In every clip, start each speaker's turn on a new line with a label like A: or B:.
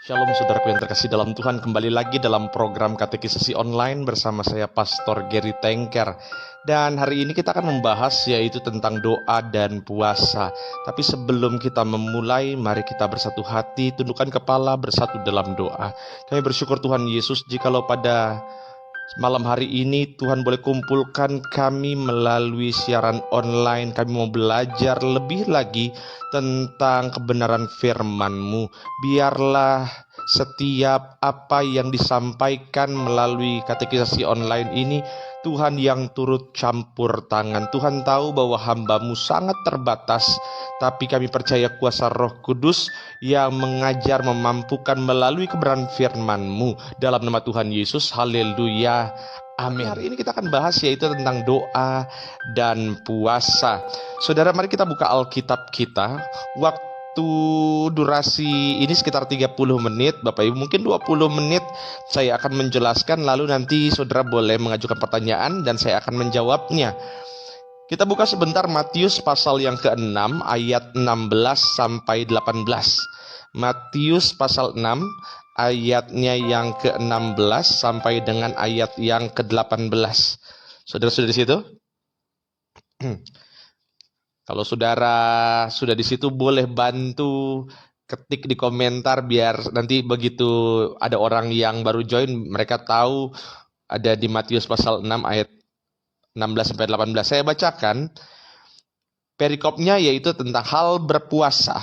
A: Shalom saudaraku yang terkasih dalam Tuhan, kembali lagi dalam program katekisasi online bersama saya Pastor Gary Tengker. Dan hari ini kita akan membahas yaitu tentang doa dan puasa. Tapi sebelum kita memulai, mari kita bersatu hati, tundukkan kepala, bersatu dalam doa. Kami bersyukur Tuhan Yesus jikalau pada malam hari ini Tuhan boleh kumpulkan kami melalui siaran online. Kami mau belajar lebih lagi tentang kebenaran firman-Mu. Biarlah setiap apa yang disampaikan melalui katekisasi online ini, Tuhan yang turut campur tangan. Tuhan tahu bahwa hamba-Mu sangat terbatas, tapi kami percaya kuasa Roh Kudus yang mengajar, memampukan melalui kebenaran firman-Mu. Dalam nama Tuhan Yesus, haleluya, amin. Hari ini kita akan bahas yaitu tentang doa dan puasa. Saudara, mari kita buka Alkitab kita. Waktu durasi ini sekitar 30 menit, Bapak Ibu mungkin 20 menit saya akan menjelaskan, lalu nanti saudara boleh mengajukan pertanyaan dan saya akan menjawabnya. Kita buka sebentar Matius pasal yang ke-6 ayat 16 sampai 18. Matius pasal 6 ayatnya yang ke-16 sampai dengan ayat yang ke-18. Saudara sudah di situ? Kalau saudara sudah di situ, boleh bantu ketik di komentar biar nanti begitu ada orang yang baru join, mereka tahu ada di Matius pasal 6 ayat 16 sampai 18. Saya bacakan perikopnya yaitu tentang hal berpuasa.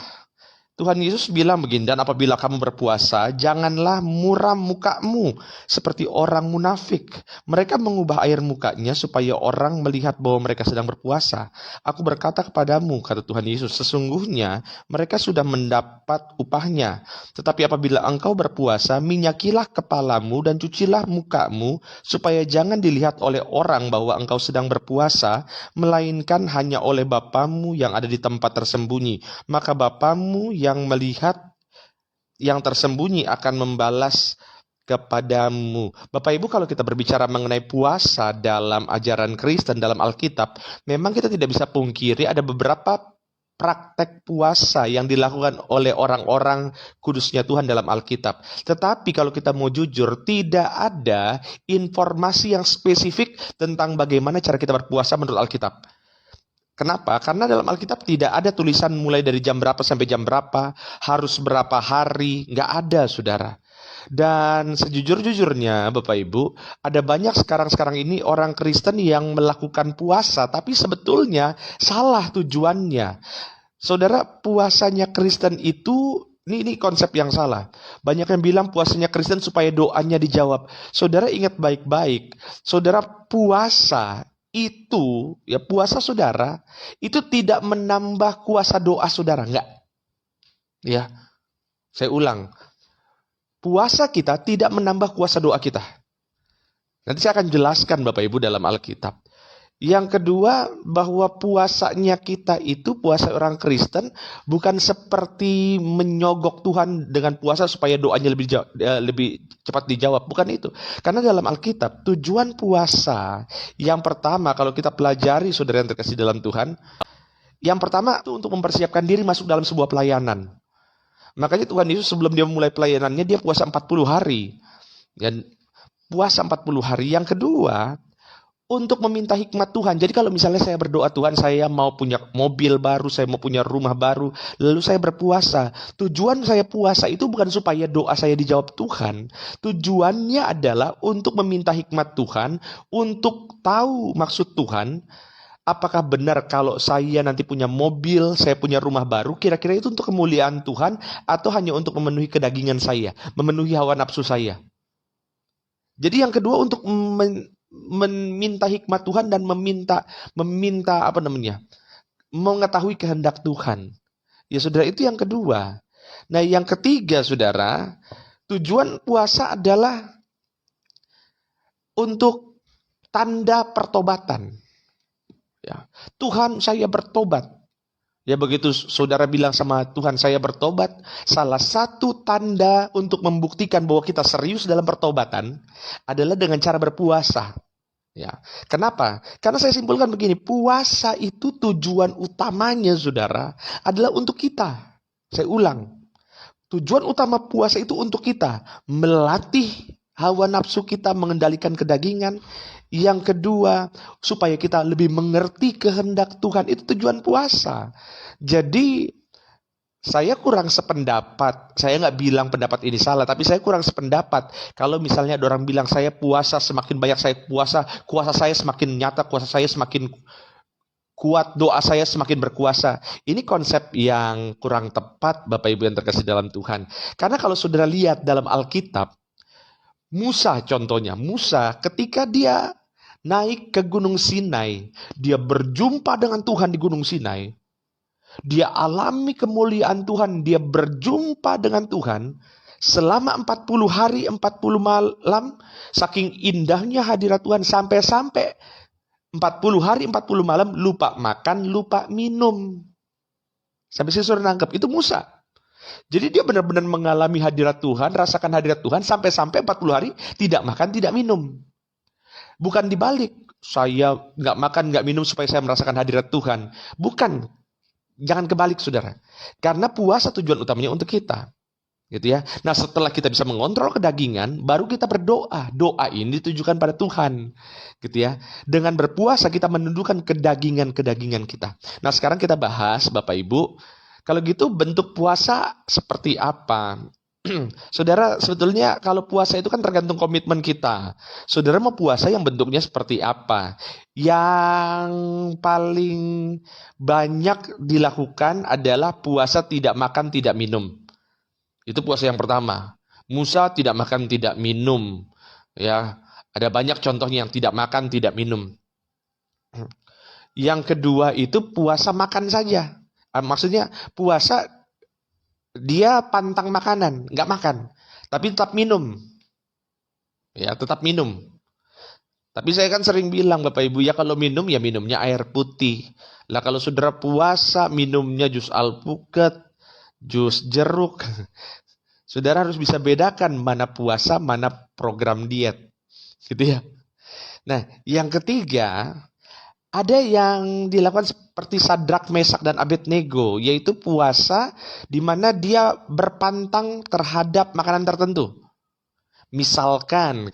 A: Tuhan Yesus bilang begini, dan apabila kamu berpuasa, janganlah muram mukamu seperti orang munafik. Mereka mengubah air mukanya supaya orang melihat bahwa mereka sedang berpuasa. Aku berkata kepadamu, kata Tuhan Yesus, sesungguhnya mereka sudah mendapat upahnya. Tetapi apabila engkau berpuasa, minyakilah kepalamu dan cucilah mukamu, supaya jangan dilihat oleh orang bahwa engkau sedang berpuasa, melainkan hanya oleh Bapamu yang ada di tempat tersembunyi. Maka Bapamu yang melihat yang tersembunyi akan membalas kepadamu. Bapak Ibu, kalau kita berbicara mengenai puasa dalam ajaran Kristen, dalam Alkitab, memang kita tidak bisa pungkiri ada beberapa praktek puasa yang dilakukan oleh orang-orang kudusnya Tuhan dalam Alkitab. Tetapi kalau kita mau jujur, tidak ada informasi yang spesifik tentang bagaimana cara kita berpuasa menurut Alkitab. Kenapa? Karena dalam Alkitab tidak ada tulisan mulai dari jam berapa sampai jam berapa, harus berapa hari, nggak ada, saudara. Dan sejujur-jujurnya, Bapak Ibu, ada banyak sekarang ini orang Kristen yang melakukan puasa, tapi sebetulnya salah tujuannya. Saudara, puasanya Kristen itu, ini konsep yang salah. Banyak yang bilang puasanya Kristen supaya doanya dijawab. Saudara ingat baik-baik, saudara, puasa itu, ya puasa saudara, itu tidak menambah kuasa doa saudara, enggak. Ya, saya ulang. Puasa kita tidak menambah kuasa doa kita. Nanti saya akan jelaskan Bapak Ibu dalam Alkitab. Yang kedua, bahwa puasanya kita itu, puasa orang Kristen, bukan seperti menyogok Tuhan dengan puasa supaya doanya lebih cepat dijawab. Bukan itu. Karena dalam Alkitab, tujuan puasa yang pertama, kalau kita pelajari saudara yang terkasih dalam Tuhan, yang pertama itu untuk mempersiapkan diri masuk dalam sebuah pelayanan. Makanya Tuhan Yesus sebelum dia memulai pelayanannya, dia puasa 40 hari. Dan puasa 40 hari. Yang kedua, untuk meminta hikmat Tuhan. Jadi kalau misalnya saya berdoa, Tuhan saya mau punya mobil baru, saya mau punya rumah baru, lalu saya berpuasa. Tujuan saya puasa itu bukan supaya doa saya dijawab Tuhan. Tujuannya adalah untuk meminta hikmat Tuhan, untuk tahu maksud Tuhan. Apakah benar kalau saya nanti punya mobil, saya punya rumah baru, kira-kira itu untuk kemuliaan Tuhan, atau hanya untuk memenuhi kedagingan saya, memenuhi hawa nafsu saya. Jadi yang kedua untuk meminta hikmat Tuhan dan meminta mengetahui kehendak Tuhan. Ya saudara, itu yang kedua. Nah yang ketiga saudara, tujuan puasa adalah untuk tanda pertobatan. Ya, Tuhan saya bertobat. Ya begitu saudara bilang sama Tuhan saya bertobat, salah satu tanda untuk membuktikan bahwa kita serius dalam pertobatan adalah dengan cara berpuasa. Ya, kenapa? Karena saya simpulkan begini, puasa itu tujuan utamanya saudara adalah untuk kita. Saya ulang, Tujuan utama puasa itu untuk kita melatih hawa nafsu kita, mengendalikan kedagingan. Yang kedua, supaya kita lebih mengerti kehendak Tuhan. Itu tujuan puasa. Jadi saya kurang sependapat. Saya nggak bilang pendapat ini salah, tapi saya kurang sependapat. Kalau misalnya ada orang bilang saya puasa, semakin banyak saya puasa, kuasa saya semakin nyata, kuasa saya semakin kuat, doa saya semakin berkuasa. Ini konsep yang kurang tepat, Bapak Ibu yang terkasih dalam Tuhan. Karena kalau saudara lihat dalam Alkitab, Musa contohnya, Musa ketika dia naik ke Gunung Sinai, dia berjumpa dengan Tuhan di Gunung Sinai, dia alami kemuliaan Tuhan, dia berjumpa dengan Tuhan selama 40 hari, 40 malam, saking indahnya hadirat Tuhan, sampai-sampai 40 hari, 40 malam, lupa makan, lupa minum. Sampai saya suruh nangkep, itu Musa. Jadi dia benar-benar mengalami hadirat Tuhan, rasakan hadirat Tuhan, sampai-sampai 40 hari, tidak makan, tidak minum. Bukan dibalik, saya nggak makan, nggak minum supaya saya merasakan hadirat Tuhan. Bukan, jangan kebalik saudara. Karena puasa tujuan utamanya untuk kita. Gitu ya. Nah, setelah kita bisa mengontrol kedagingan, baru kita berdoa. Doa ini ditujukan pada Tuhan. Gitu ya. Dengan berpuasa kita menundukkan kedagingan-kedagingan kita. Nah, sekarang kita bahas Bapak Ibu, kalau gitu bentuk puasa seperti apa? Saudara, sebetulnya kalau puasa itu kan tergantung komitmen kita. Saudara mau puasa yang bentuknya seperti apa? Yang paling banyak dilakukan adalah puasa tidak makan, tidak minum. Itu puasa yang pertama. Musa tidak makan, tidak minum. Ya, ada banyak contohnya yang tidak makan, tidak minum. Yang kedua itu puasa makan saja. Maksudnya puasa dia pantang makanan, nggak makan, tapi tetap minum. Ya, tetap minum. Tapi saya kan sering bilang Bapak Ibu, ya kalau minum ya minumnya air putih. Lah kalau saudara puasa minumnya jus alpukat, jus jeruk. Saudara harus bisa bedakan mana puasa, mana program diet. Gitu ya. Nah, yang ketiga, ada yang dilakukan seperti Sadrak, Mesak, dan Abednego, yaitu puasa di mana dia berpantang terhadap makanan tertentu. Misalkan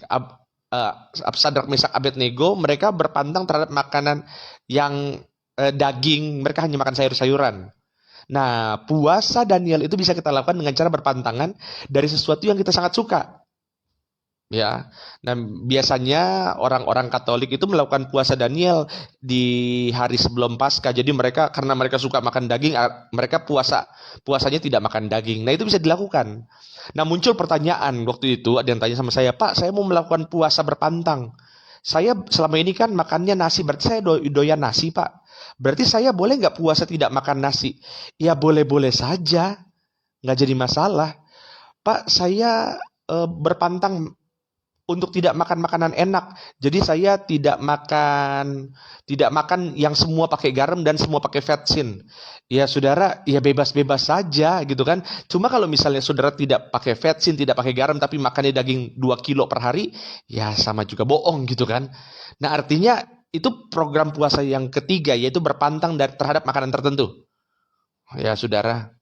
A: Sadrak, Mesak, Abednego, mereka berpantang terhadap makanan yang daging, mereka hanya makan sayur-sayuran. Nah, puasa Daniel itu bisa kita lakukan dengan cara berpantangan dari sesuatu yang kita sangat suka. Ya. Nah, biasanya orang-orang Katolik itu melakukan puasa Daniel di hari sebelum Paskah. Jadi mereka karena mereka suka makan daging, mereka puasanya tidak makan daging. Nah, itu bisa dilakukan. Nah, muncul pertanyaan waktu itu, ada yang tanya sama saya, "Pak, saya mau melakukan puasa berpantang. Saya selama ini kan makannya nasi, berarti saya doyan nasi, Pak. Berarti saya boleh nggak puasa tidak makan nasi?" Ya boleh-boleh saja, nggak jadi masalah. "Pak, saya berpantang untuk tidak makan makanan enak. Jadi saya tidak makan yang semua pakai garam dan semua pakai vetsin." Ya saudara, ya bebas-bebas saja gitu kan. Cuma kalau misalnya saudara tidak pakai vetsin, tidak pakai garam, tapi makannya daging 2 kilo per hari, ya sama juga bohong gitu kan. Nah artinya itu program puasa yang ketiga, yaitu berpantang terhadap makanan tertentu. Ya saudara.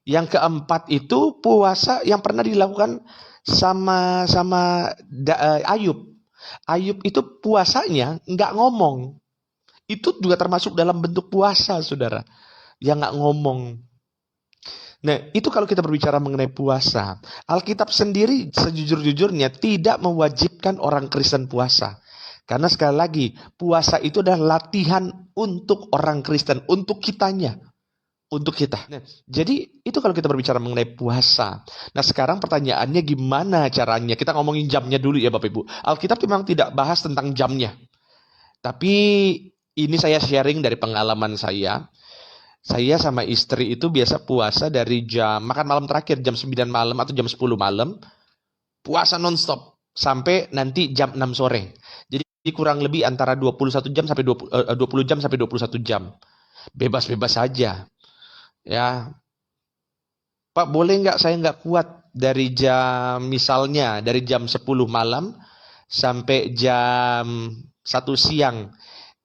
A: Yang keempat itu puasa yang pernah dilakukan sama Ayub. Ayub itu puasanya nggak ngomong. Itu juga termasuk dalam bentuk puasa, saudara. Yang nggak ngomong. Nah, itu kalau kita berbicara mengenai puasa. Alkitab sendiri sejujur-jujurnya tidak mewajibkan orang Kristen puasa. Karena sekali lagi, puasa itu adalah latihan untuk orang Kristen, untuk kitanya. Untuk kita. Nah, jadi itu kalau kita berbicara mengenai puasa. Nah sekarang pertanyaannya gimana caranya? Kita ngomongin jamnya dulu ya Bapak Ibu. Alkitab memang tidak bahas tentang jamnya. Tapi ini saya sharing dari pengalaman saya. Saya sama istri itu biasa puasa dari jam makan malam terakhir jam 9 malam atau jam 10 malam. Puasa nonstop sampai nanti jam 6 sore. Jadi kurang lebih antara 21 jam sampai 20 jam sampai 21 jam. Bebas-bebas saja. Ya, Pak boleh nggak saya nggak kuat dari misalnya dari jam 10 malam sampai jam 1 siang.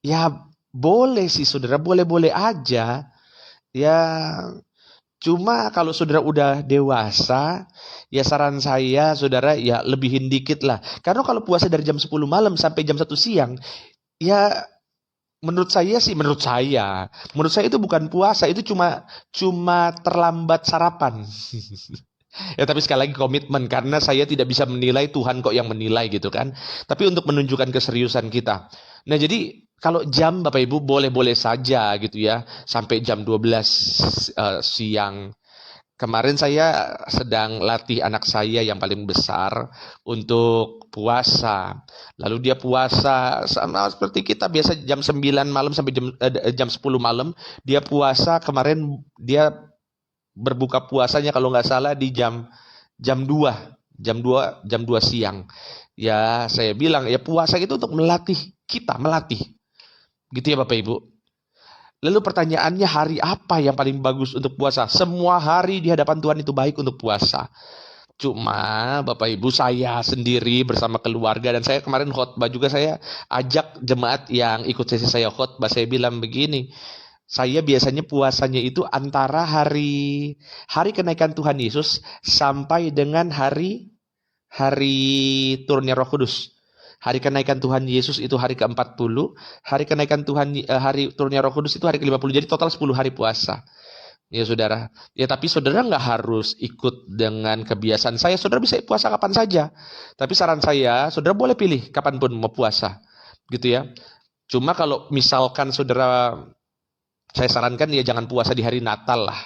A: Ya boleh sih saudara, boleh-boleh aja. Ya Cuma kalau saudara udah dewasa, ya saran saya saudara ya lebihin dikit lah. Karena kalau puasa dari jam 10 malam sampai jam 1 siang, ya menurut saya itu bukan puasa, itu cuma cuma terlambat sarapan. Ya tapi sekali lagi komitmen, karena saya tidak bisa menilai, Tuhan kok yang menilai gitu kan. Tapi untuk menunjukkan keseriusan kita. Nah jadi kalau jam Bapak Ibu boleh-boleh saja gitu ya, sampai jam 12 siang. Kemarin saya sedang latih anak saya yang paling besar untuk puasa. Lalu dia puasa sama seperti kita biasa jam 9 malam sampai jam 10 malam. Dia puasa, kemarin dia berbuka puasanya kalau nggak salah di jam 2, jam 2 siang. Ya, saya bilang ya puasa itu untuk melatih kita, melatih. Gitu ya Bapak Ibu. Lalu pertanyaannya, hari apa yang paling bagus untuk puasa? Semua hari di hadapan Tuhan itu baik untuk puasa. Cuma Bapak Ibu, saya sendiri bersama keluarga, dan saya kemarin khotbah juga, saya ajak jemaat yang ikut sesi saya khotbah, saya bilang begini, saya biasanya puasanya itu antara hari kenaikan Tuhan Yesus sampai dengan hari turunnya Roh Kudus. Hari kenaikan Tuhan Yesus itu hari ke-40, hari kenaikan Tuhan hari turunnya Roh Kudus itu hari ke-50. Jadi total 10 hari puasa. Ya saudara. Ya tapi saudara nggak harus ikut dengan kebiasaan saya. Saudara bisa puasa kapan saja. Tapi saran saya, saudara boleh pilih kapanpun mau puasa. Gitu ya. Cuma kalau misalkan saudara, saya sarankan ya jangan puasa di hari Natal lah.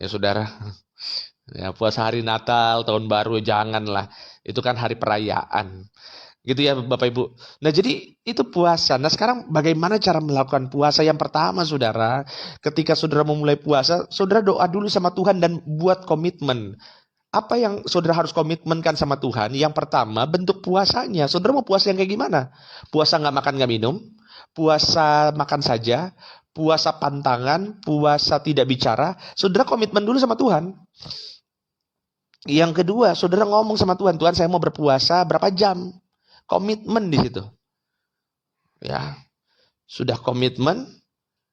A: Ya saudara. Ya puasa hari Natal, tahun baru janganlah. Itu kan hari perayaan. Gitu ya Bapak Ibu. Nah jadi itu puasa. Nah sekarang bagaimana cara melakukan puasa? Yang pertama saudara, ketika saudara memulai puasa, saudara doa dulu sama Tuhan dan buat komitmen. Apa yang saudara harus komitmenkan sama Tuhan? Yang pertama, bentuk puasanya. Saudara mau puasa yang kayak gimana? Puasa nggak makan nggak minum? Puasa makan saja? Puasa pantangan? Puasa tidak bicara? Saudara komitmen dulu sama Tuhan. Yang kedua, saudara ngomong sama Tuhan, Tuhan saya mau berpuasa berapa jam? Komitmen di situ. Ya. Sudah komitmen,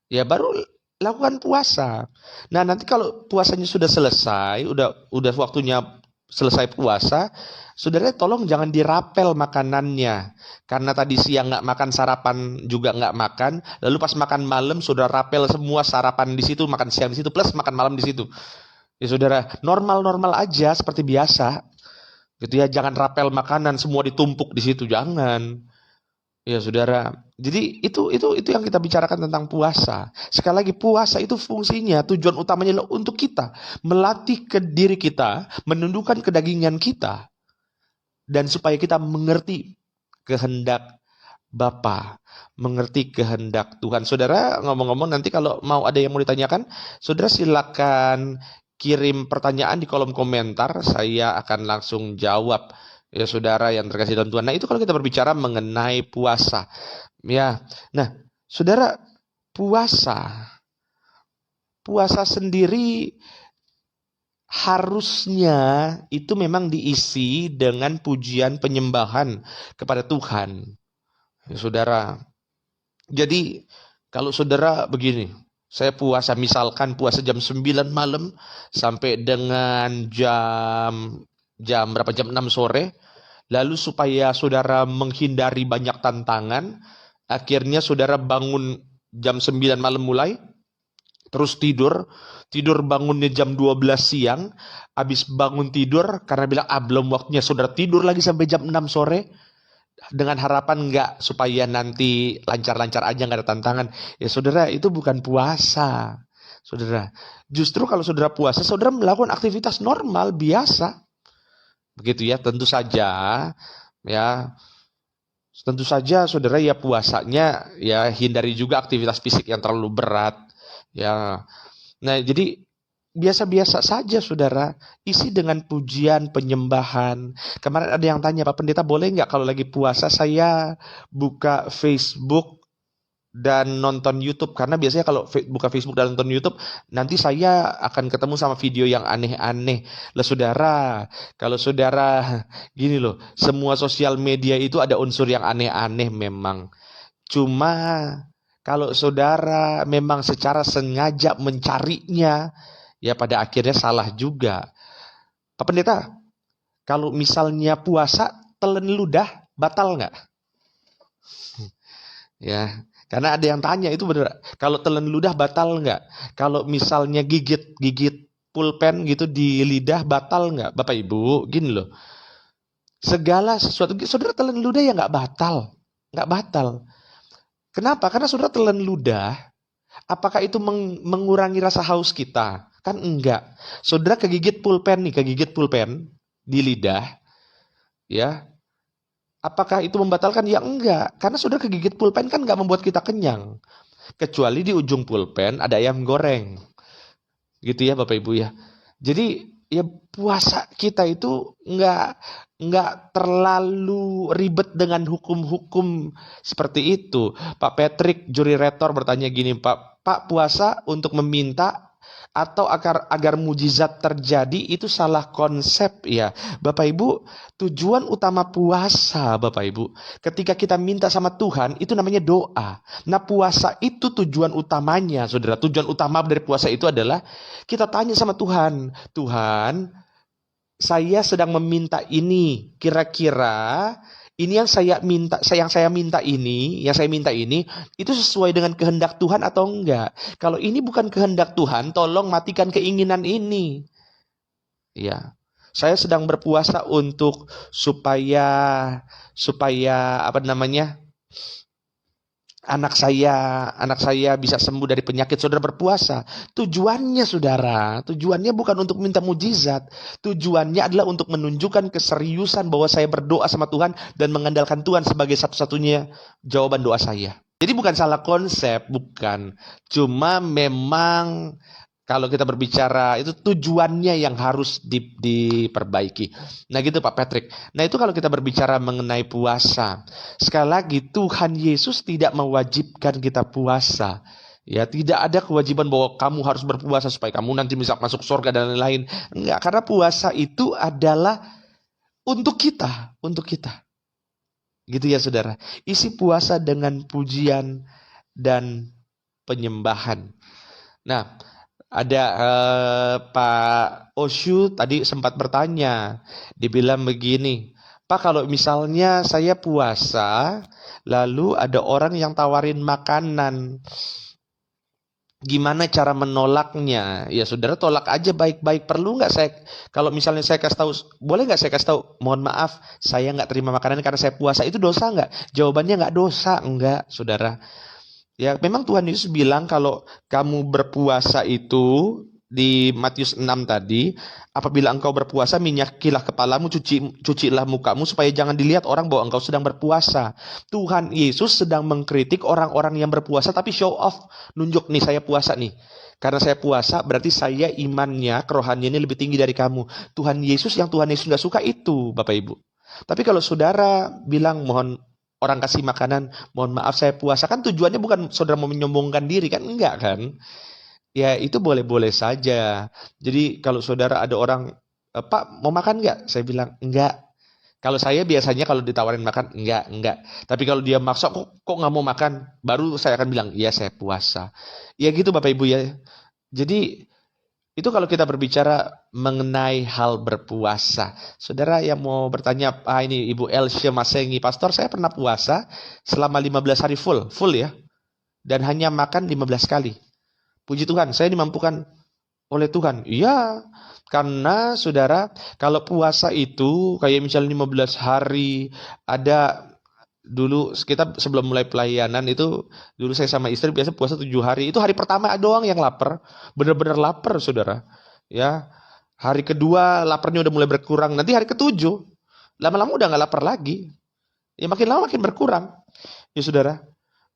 A: ya baru lakukan puasa. Nah, nanti kalau puasanya sudah selesai, udah waktunya selesai puasa, saudara tolong jangan dirapel makanannya. Karena tadi siang nggak makan, sarapan juga nggak makan, lalu pas makan malam saudara rapel semua, sarapan di situ, makan siang di situ, plus makan malam di situ. Ya saudara, normal-normal aja seperti biasa. Gitu ya, jangan rapel makanan semua ditumpuk di situ, jangan. Ya saudara. Jadi itu yang kita bicarakan tentang puasa. Sekali lagi, puasa itu fungsinya, tujuan utamanya adalah untuk kita melatih ke diri kita, menundukkan kedagingan kita, dan supaya kita mengerti kehendak Bapa, mengerti kehendak Tuhan. Saudara, ngomong-ngomong, nanti kalau mau ada yang mau ditanyakan, saudara silakan kirim pertanyaan di kolom komentar, saya akan langsung jawab. Ya saudara yang terkasih dalam Tuhan. Nah itu kalau kita berbicara mengenai puasa. Ya, nah saudara, puasa sendiri harusnya itu memang diisi dengan pujian penyembahan kepada Tuhan. Ya, saudara, jadi kalau saudara begini, saya puasa, misalkan puasa jam 9 malam sampai dengan jam berapa, jam 6 sore. Lalu supaya saudara menghindari banyak tantangan, akhirnya saudara bangun jam 9 malam mulai, terus tidur bangunnya jam 12 siang, habis bangun tidur karena bilang belum waktunya, saudara tidur lagi sampai jam 6 sore, dengan harapan enggak supaya nanti lancar-lancar aja, nggak ada tantangan. Ya saudara, itu bukan puasa. Saudara, justru kalau saudara puasa, saudara melakukan aktivitas normal biasa. Begitu ya, tentu saja saudara ya puasanya ya hindari juga aktivitas fisik yang terlalu berat. Ya. Nah, jadi biasa-biasa saja saudara, isi dengan pujian, penyembahan. Kemarin ada yang tanya, Pak Pendeta boleh nggak kalau lagi puasa saya buka Facebook dan nonton YouTube? Karena biasanya kalau buka Facebook dan nonton YouTube, nanti saya akan ketemu sama video yang aneh-aneh. Lah saudara, kalau saudara gini loh, semua sosial media itu ada unsur yang aneh-aneh memang. Cuma kalau saudara memang secara sengaja mencarinya, ya pada akhirnya salah juga. Pak Pendeta, kalau misalnya puasa telan ludah batal nggak? Ya, karena ada yang tanya itu bener. Kalau telan ludah batal nggak? Kalau misalnya gigit pulpen gitu di lidah batal nggak? Bapak Ibu, gini loh. Segala sesuatu, saudara telan ludah ya nggak batal, nggak batal. Kenapa? Karena saudara telan ludah. Apakah itu mengurangi rasa haus kita? Kan enggak. Saudara kegigit pulpen di lidah, ya. Apakah itu membatalkan? Ya enggak. Karena saudara kegigit pulpen kan enggak membuat kita kenyang. Kecuali di ujung pulpen ada ayam goreng. Gitu ya Bapak Ibu ya. Jadi ya puasa kita itu enggak terlalu ribet dengan hukum-hukum seperti itu. Pak Patrick, juri retor bertanya gini, Pak puasa untuk meminta atau agar mujizat terjadi itu salah konsep ya. Bapak Ibu, tujuan utama puasa Bapak Ibu, ketika kita minta sama Tuhan itu namanya doa. Nah, puasa itu tujuan utamanya, Saudara. Tujuan utama dari puasa itu adalah kita tanya sama Tuhan, Tuhan, saya sedang meminta ini, kira-kira ini yang saya minta ini itu sesuai dengan kehendak Tuhan atau enggak? Kalau ini bukan kehendak Tuhan, tolong matikan keinginan ini. Ya. Saya sedang berpuasa untuk supaya apa namanya? Anak saya bisa sembuh dari penyakit. Saudara berpuasa. Tujuannya bukan untuk minta mujizat. Tujuannya adalah untuk menunjukkan keseriusan bahwa saya berdoa sama Tuhan dan mengandalkan Tuhan sebagai satu-satunya jawaban doa saya. Jadi bukan salah konsep, bukan. Cuma memang kalau kita berbicara itu tujuannya yang harus diperbaiki. Nah gitu Pak Patrick. Nah itu kalau kita berbicara mengenai puasa. Sekali lagi Tuhan Yesus tidak mewajibkan kita puasa. Ya tidak ada kewajiban bahwa kamu harus berpuasa supaya kamu nanti bisa masuk surga dan lain-lain. Enggak, karena puasa itu adalah untuk kita. Gitu ya saudara. Isi puasa dengan pujian dan penyembahan. Nah, ada Pak Oshu tadi sempat bertanya, dibilang begini, Pak kalau misalnya saya puasa, lalu ada orang yang tawarin makanan, gimana cara menolaknya? Ya saudara tolak aja baik-baik. Perlu nggak kalau misalnya saya kasih tahu, boleh nggak saya kasih tahu, mohon maaf, saya nggak terima makanan karena saya puasa, itu dosa nggak? Jawabannya nggak dosa, enggak saudara. Ya, memang Tuhan Yesus bilang kalau kamu berpuasa itu di Matius 6 tadi, apabila engkau berpuasa, minyakilah kepalamu, cucilah mukamu supaya jangan dilihat orang bahwa engkau sedang berpuasa. Tuhan Yesus sedang mengkritik orang-orang yang berpuasa tapi show off, nunjuk nih saya puasa nih. Karena saya puasa berarti saya imannya, kerohaniannya lebih tinggi dari kamu. Tuhan Yesus nggak suka itu, Bapak Ibu. Tapi kalau saudara bilang orang kasih makanan, mohon maaf saya puasa, kan tujuannya bukan saudara mau menyombongkan diri kan, enggak kan? Ya itu boleh-boleh saja. Jadi kalau saudara ada orang, Pak mau makan enggak? Saya bilang enggak. Kalau saya biasanya kalau ditawarin makan enggak. Tapi kalau dia maksa kok nggak mau makan, baru saya akan bilang iya saya puasa. Ya gitu Bapak Ibu ya. Jadi itu kalau kita berbicara mengenai hal berpuasa. Saudara yang mau bertanya, ini Ibu Elsya Masengi, Pastor saya pernah puasa selama 15 hari full ya. Dan hanya makan 15 kali. Puji Tuhan, saya dimampukan oleh Tuhan. Iya, karena saudara, kalau puasa itu kayak misalnya 15 hari, ada dulu kita sebelum mulai pelayanan itu, dulu saya sama istri biasa puasa 7 hari. Itu hari pertama doang yang lapar, benar-benar lapar saudara. Ya, hari kedua laparnya udah mulai berkurang. Nanti hari ketujuh, lama-lama udah nggak lapar lagi. Ya makin lama makin berkurang. Ya saudara.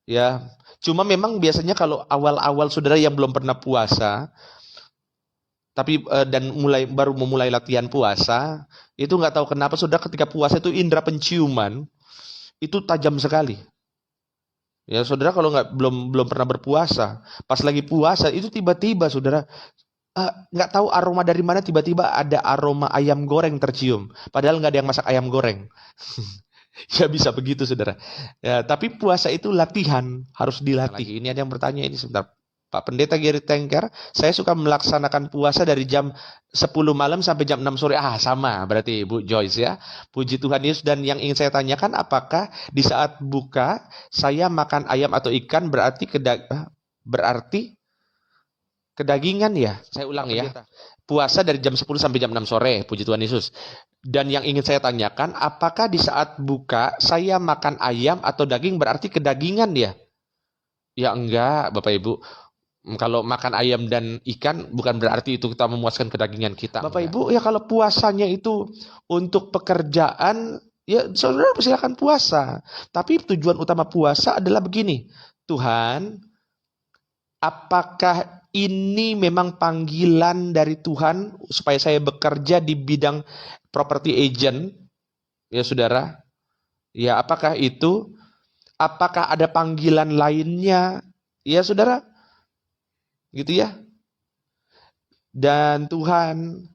A: Ya, cuma memang biasanya kalau awal-awal saudara yang belum pernah puasa, tapi dan baru memulai latihan puasa, itu nggak tahu kenapa saudara ketika puasa itu indera penciuman itu tajam sekali. Ya saudara kalau belum pernah berpuasa, pas lagi puasa itu tiba-tiba saudara nggak tahu aroma dari mana, tiba-tiba ada aroma ayam goreng tercium. Padahal nggak ada yang masak ayam goreng. Ya bisa begitu saudara. Ya, tapi puasa itu latihan, harus dilatih. Ini ada yang bertanya ini sebentar. Pak Pendeta Gary Tengker, saya suka melaksanakan puasa dari jam 10 malam sampai jam 6 sore. Sama berarti Bu Joyce ya. Puji Tuhan Yesus. Dan yang ingin saya tanyakan, apakah di saat buka saya makan ayam atau ikan berarti kedagingan ya? Saya ulang ya. Puasa dari jam 10 sampai jam 6 sore. Puji Tuhan Yesus. Dan yang ingin saya tanyakan, apakah di saat buka saya makan ayam atau daging berarti kedagingan ya? Ya enggak, Bapak Ibu. Kalau makan ayam dan ikan bukan berarti itu kita memuaskan kedagingan kita. Bapak Ibu, ya kalau puasanya itu untuk pekerjaan, ya saudara silakan puasa. Tapi tujuan utama puasa adalah begini. Tuhan, apakah ini memang panggilan dari Tuhan supaya saya bekerja di bidang property agent? Ya saudara. Ya apakah itu? Apakah ada panggilan lainnya? Ya saudara. Gitu ya. Dan Tuhan,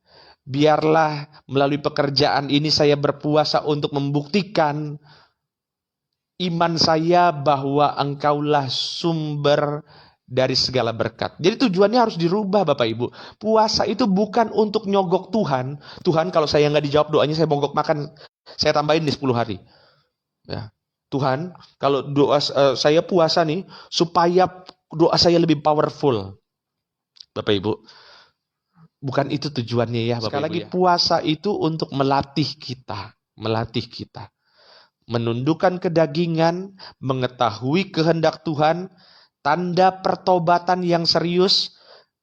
A: biarlah melalui pekerjaan ini saya berpuasa untuk membuktikan iman saya bahwa Engkaulah sumber dari segala berkat. Jadi tujuannya harus dirubah Bapak Ibu. Puasa itu bukan untuk nyogok Tuhan. Tuhan, kalau saya nggak dijawab doanya, saya mogok makan. Saya tambahin di 10 hari. Ya. Tuhan, kalau doa saya puasa nih, supaya doa saya lebih powerful. Bapak Ibu, bukan itu tujuannya ya Bapak Sekali Ibu lagi ya. Puasa itu untuk melatih kita, menundukkan kedagingan, mengetahui kehendak Tuhan, tanda pertobatan yang serius,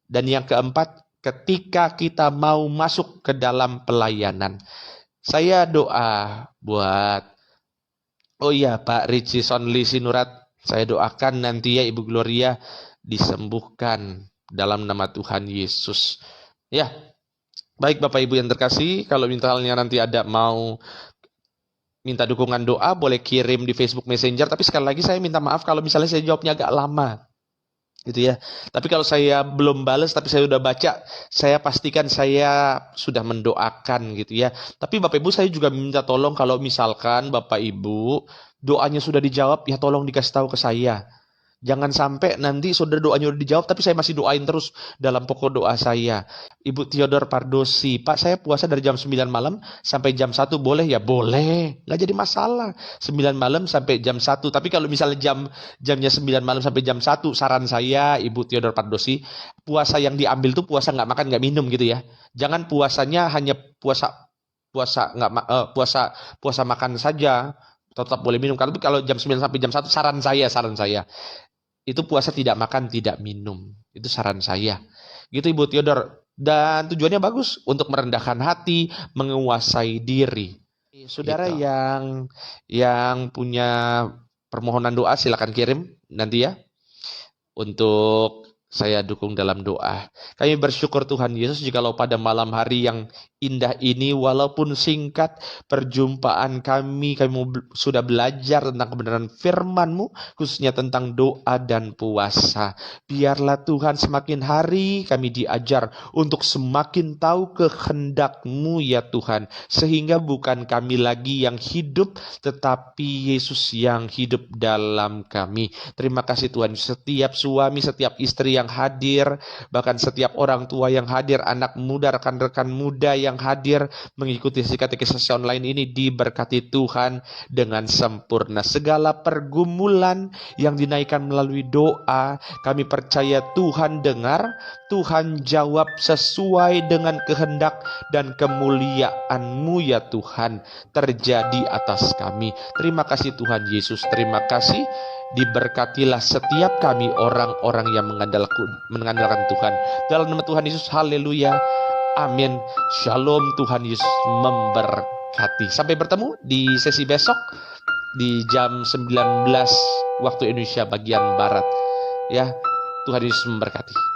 A: dan yang keempat, ketika kita mau masuk ke dalam pelayanan. Saya doa buat, Pak Richie Sonli Sinurat, saya doakan nanti ya Ibu Gloria disembuhkan dalam nama Tuhan Yesus. Ya, baik Bapak Ibu yang terkasih, kalau misalnya nanti ada mau minta dukungan doa, boleh kirim di Facebook Messenger. Tapi sekali lagi saya minta maaf kalau misalnya saya jawabnya agak lama. Gitu ya. Tapi kalau saya belum balas, tapi saya sudah baca, saya pastikan saya sudah mendoakan gitu ya. Tapi Bapak Ibu saya juga minta tolong kalau misalkan Bapak Ibu doanya sudah dijawab, ya tolong dikasih tahu ke saya. Jangan sampai nanti saudara doanya udah dijawab, tapi saya masih doain terus dalam pokok doa saya. Ibu Theodor Pardosi, Pak saya puasa dari jam 9 malam sampai jam 1 boleh ya? Boleh, nggak jadi masalah. 9 malam sampai jam 1. Tapi kalau misalnya jamnya 9 malam sampai jam 1, saran saya Ibu Theodor Pardosi, puasa yang diambil tuh puasa nggak makan nggak minum gitu ya. Jangan puasanya hanya puasa makan saja. Tetap boleh minum. Kalau jam 9 sampai jam 1, saran saya. Itu puasa tidak makan, tidak minum. Itu saran saya. Gitu Ibu Theodor. Dan tujuannya bagus untuk merendahkan hati, menguasai diri. Saudara gitu. yang punya permohonan doa silakan kirim nanti ya. Untuk saya dukung dalam doa. Kami bersyukur Tuhan Yesus jikalau pada malam hari yang indah ini walaupun singkat perjumpaan kami sudah belajar tentang kebenaran firman-Mu khususnya tentang doa dan puasa. Biarlah Tuhan semakin hari kami diajar untuk semakin tahu kehendak-Mu ya Tuhan. Sehingga bukan kami lagi yang hidup tetapi Yesus yang hidup dalam kami. Terima kasih Tuhan. Setiap suami, setiap istri yang hadir, bahkan setiap orang tua yang hadir, anak muda, rekan-rekan muda yang hadir mengikuti katekisasi online ini diberkati Tuhan dengan sempurna. Segala pergumulan yang dinaikkan melalui doa, kami percaya Tuhan dengar, Tuhan jawab sesuai dengan kehendak dan kemuliaan-Mu ya Tuhan terjadi atas kami. Terima kasih Tuhan Yesus, terima kasih. Diberkatilah setiap kami orang-orang yang mengandalkan Tuhan. Dalam nama Tuhan Yesus, haleluya, amin, shalom, Tuhan Yesus memberkati. Sampai bertemu di sesi besok di jam 19 waktu Indonesia bagian Barat. Ya, Tuhan Yesus memberkati.